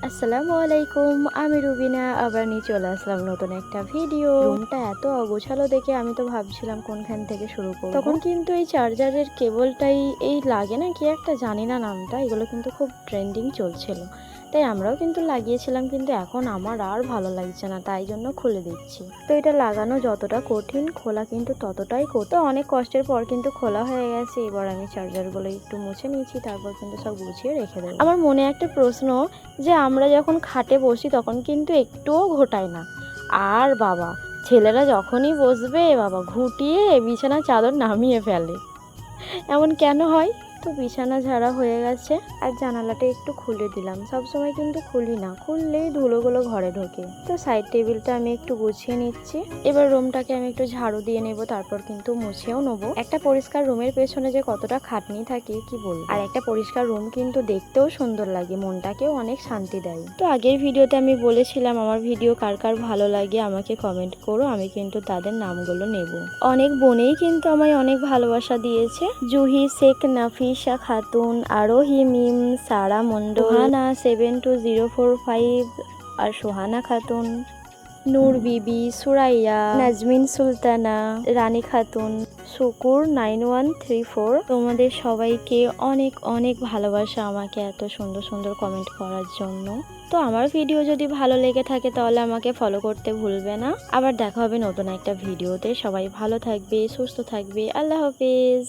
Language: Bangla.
আসসালামু আলাইকুম, আমি রুবিনা আবার নিয়ে চলে আসলাম নতুন একটা ভিডিও। রুমটা এত অগোছালো দেখে আমি তো ভাবছিলাম কোনখান থেকে শুরু করব। তখন কিন্তু এই চার্জারের কেবলটাই লাগে না কি একটা জানি না নামটা, এগুলো কিন্তু খুব ট্রেন্ডিং চলছিল, তাই আমরাও কিন্তু লাগিয়েছিলাম, কিন্তু এখন আমার আর ভালো লাগছে না, তাই জন্য খুলে দিচ্ছি। তো এটা লাগানো যতটা কঠিন, খোলা কিন্তু ততটাই কঠিন। তো অনেক কষ্টের পর কিন্তু খোলা হয়ে গেছে। এবার আমি চার্জারগুলো একটু মুছে নিয়েছি, তারপর কিন্তু সব গুছিয়ে রেখে দেবো। আমার মনে একটা প্রশ্ন, যে আমরা যখন খাটে বসি তখন কিন্তু একটুও ঘোটায় না, আর বাবা ছেলেরা যখনই বসবে বাবা ঘুটিয়ে বিছানা চাদর নামিয়ে ফেলে, এমন কেন হয়? তো বিছানা ঝাড়া হয়ে গেছে, আর জানালাটা একটু খুলে দিলাম। সব সময় কিন্তু খুলি না, খুললেই ধুলোগুলো ঘরে ঢোকে। তো সাইড টেবিলটা আমি একটু গুছিয়ে নিচ্ছি। এবার রুমটাকে আমি একটু ঝাড়ু দিয়ে নেব, তারপর কিন্তু মুছেও নেবো। একটা পরিষ্কার রুমের পেছনে যে কতটা খাটনি থাকে কি বলবো। আর একটা পরিষ্কার রুম কিন্তু দেখতেও সুন্দর লাগে, মনটাকেও অনেক শান্তি দেয়। তো আগের ভিডিওতে আমি বলেছিলাম আমার ভিডিও কার কার ভালো লাগে আমাকে কমেন্ট করো, আমি কিন্তু তাদের নামগুলো নেব। অনেক বোনেই কিন্তু আমায় অনেক ভালোবাসা দিয়েছে। জুহি শেখ, নাফিসা খাতুন, আরোহি মিম, সারা মন্ডল, সোহানা 72045, আর সোহানা খাতুন, নূর বিবি, সুরাইয়া, নাজমিন সুলতানা, রানী খাতুন, শুকুর 9134। তোমাদের সবাইকে অনেক অনেক ভালোবাসা আমাকে এত সুন্দর সুন্দর কমেন্ট করার জন্য। তো আমার ভিডিও যদি ভালো লেগে থাকে তাহলে আমাকে ফলো করতে ভুলবে না। আবার দেখা হবে নতুন একটা ভিডিওতে। সবাই ভালো থাকবে, সুস্থ থাকবে। আল্লাহ হাফেজ।